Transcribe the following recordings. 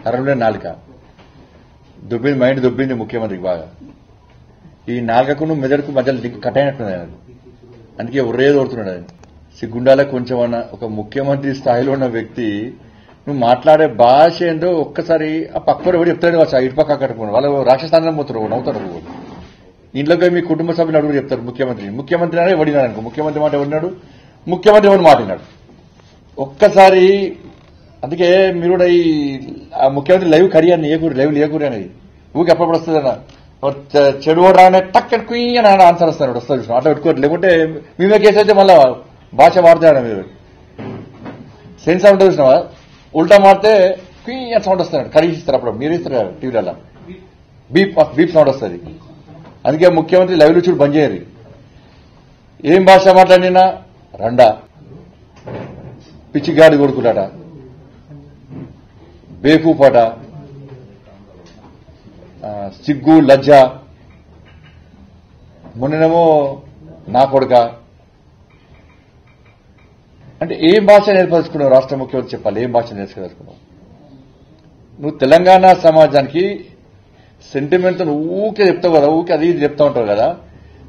కర్రలుండే నాలుక దుబ్బింది, మైండ్ దుబ్బింది ముఖ్యమంత్రికి బాగా. ఈ నాలుకకు మెదడుకు మధ్యలో లింక్ కట్ అయినట్టున్నది ఆయన. అందుకే ఉర్రేది ఓడుతున్నాడు ఆయన. సిగ్గుండాలే కొంచెం అన్న ఒక ముఖ్యమంత్రి స్థాయిలో ఉన్న వ్యక్తి నువ్వు మాట్లాడే భాష ఏంటో ఒక్కసారి ఆ పక్కన ఎవరు చెప్తాడు కావచ్చు, ఇటు పక్క అక్కడ వాళ్ళు రాక్షస్థానంలో పోతారు, నవ్వుతారు. ఇంట్లోకి మీ కుటుంబ సభ్యులు అడుగు చెప్తారు ముఖ్యమంత్రి అనే ఎవడినాడు అనుకో, ముఖ్యమంత్రి మాట ఎవడినాడు, ముఖ్యమంత్రి ఎవరు మాట్లాడినాడు ఒక్కసారి. అందుకే మీరు కూడా ఈ ముఖ్యమంత్రి లైవ్ కరియాన్ని లైవ్ లేకూరి అనేది ఊరికి ఎప్పుడప్పుడు వస్తుందన్న చెడు కూడా రాగానే టక్ కుయ్యి అని ఆన్సర్ వస్తాడు, వస్తుంది చూసిన అట్లా పెట్టుకోరు. లేకుంటే మేమే కేసు అయితే మళ్ళా భాష మారుతాడు. మీరు సెన్సార్ ఉంటుంది చూసినావా, ఉల్టా మారితే కుయ్యి అని సౌండ్ వస్తాడు, కరిగిస్తారు. అప్పుడు మీరు ఇస్తారు కదా టీవీలలో బీప్ సౌండ్ వస్తుంది. అందుకే ముఖ్యమంత్రి లైవ్లు చూడు బంద్ చేయరు. ఏం భాష మాట్లాడినా రండా, పిచ్చిగాడి కొడుకులాట, బేకూపాట, సిగ్గు లజ్జ, మొన్ననేమో నా కొడుక. అంటే ఏం భాష నేర్పదలుచుకున్నావు రాష్ట్ర ముఖ్యమంత్రి చెప్పాలి, ఏం భాష నేర్చుకోదలుచుకున్నావు నువ్వు? తెలంగాణ సమాజానికి సెంటిమెంట్ ఊకే చెప్తావు కదా, ఊకే అది ఇది చెప్తా ఉంటావు కదా.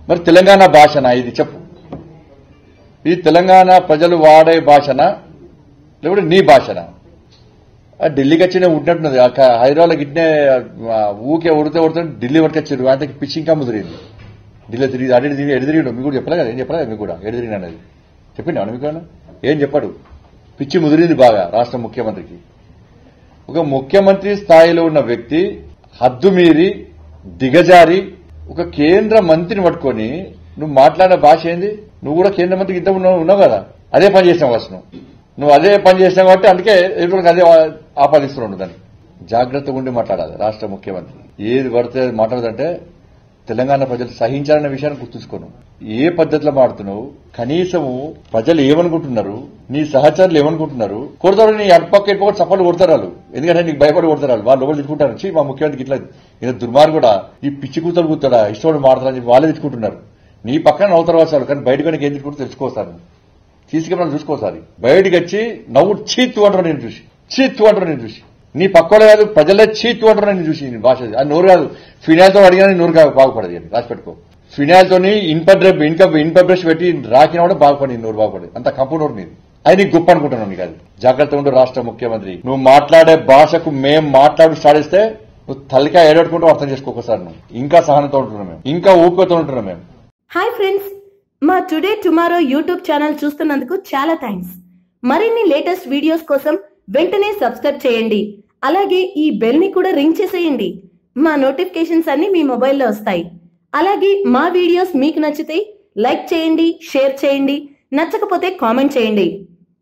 మరి తెలంగాణ భాషనా ఇది చెప్పు? ఇది తెలంగాణ ప్రజలు వాడే భాషనా లేకపోతే నీ భాషనా? ఢిల్లీకి వచ్చిన ఉంటున్నట్టున్నది, హైదరాబాద్ గిట్నే ఊకే ఉడితే ఢిల్లీ వరకు వచ్చారు. ఆయనకి పిచ్చి ఇంకా ముదిరింది. ఢిల్లీ తిరిగి అడిగి తిరిగి ఎడు తిరిగి మీకు కూడా చెప్పలే కదా, ఏం చెప్పలే మీకు కూడా ఎడు తిరిగిన అనేది చెప్పిండా మీకు? ఏం చెప్పాడు? పిచ్చి ముదిరింది బాగా రాష్ట్ర ముఖ్యమంత్రికి. ఒక ముఖ్యమంత్రి స్థాయిలో ఉన్న వ్యక్తి హద్దు మీరి దిగజారి ఒక కేంద్ర మంత్రిని పట్టుకొని నువ్వు మాట్లాడే భాష ఏంది? నువ్వు కూడా కేంద్ర మంత్రికి ఇంత ఉన్నావు కదా, అదే పని చేసినావు అసలు. నువ్వు అదే పని చేసినావు కాబట్టి అందుకే ఎదురుకి అదే ఆపాదిస్తున్నాడు. దాన్ని జాగ్రత్తగా ఉండి మాట్లాడాలి రాష్ట్ర ముఖ్యమంత్రి. ఏది పడితే మాట్లాడదంటే తెలంగాణ ప్రజలు సహించాలనే విషయాన్ని గుర్తుంచుకోను. ఏ పద్ధతిలో మాడుతున్నావు, కనీసము ప్రజలు ఏమనుకుంటున్నారు, నీ సహచరులు ఏమనుకుంటున్నారు. కొడతారు నీ అటుపక్క ఇటుపక్క చప్పట్లు కొడతారు వాళ్ళు, ఎందుకంటే నీకు భయపడి కొడతారు వాళ్ళు లోపల తిట్టుకుంటారు. మా ముఖ్యమంత్రికి ఇట్లా ఈయన దుర్మార్గు కూడా ఈ పిచ్చి కూతలు కూతాడా ఇష్టపడి మాడతారని చెప్పి వాళ్ళే తిట్టుకుంటున్నారు. నీ పక్కన నవ్వుతారు వాళ్ళు, కానీ బయట కనుక ఏం తిట్టుకుంటూ తెలుసుకోసారు. సీసీ కెమెరాలు చూసుకోసారి. బయటికి వచ్చి నవ్వు చీత్తు అంటారు నేను చూసి, చీత్తు అంటారు నేను చూసి. నీ పక్కలో కాదు ప్రజలే చీత్తు అంటారు నేను చూసి. నీ భాష అది నోరు కాదు, ఫినాయిల్తో అడిగినా నోరు బాగుపడదు అని రాసి పెట్టుకో. ఫినాయిల్తోని ఇన్ప బ్రష్ పెట్టి రాకినా కూడా బాగుపడి నోరు బాగుపడదు. అంత కంపు నోరు నీది. అది నీకు గొప్ప అనుకుంటున్నావు. నీకు అది జాగ్రత్త ఉండు రాష్ట్ర ముఖ్యమంత్రి. నువ్వు మాట్లాడే భాషకు మేం మాట్లాడు స్టార్ట్ చేస్తే నువ్వు తల్లికాయ ఏడబెట్టుకుంటూ అర్థం చేసుకోకసారి. నువ్వు ఇంకా సహనంతో ఉంటున్నాం మేము, ఇంకా ఊపితో ఉంటున్నాం మేము. హాయ్ ఫ్రెండ్స్, మా టుడే టుమారో యూట్యూబ్ ఛానల్ చూస్తున్నందుకు చాలా థ్యాంక్స్. మరిన్ని లేటెస్ట్ వీడియోస్ కోసం వెంటనే సబ్స్క్రైబ్ చేయండి. అలాగే ఈ బెల్ ని కూడా రింగ్ చేసేయండి. మా నోటిఫికేషన్స్ అన్ని మీ మొబైల్లో వస్తాయి. అలాగే మా వీడియోస్ మీకు నచ్చితే లైక్ చేయండి, షేర్ చేయండి, నచ్చకపోతే కామెంట్ చేయండి.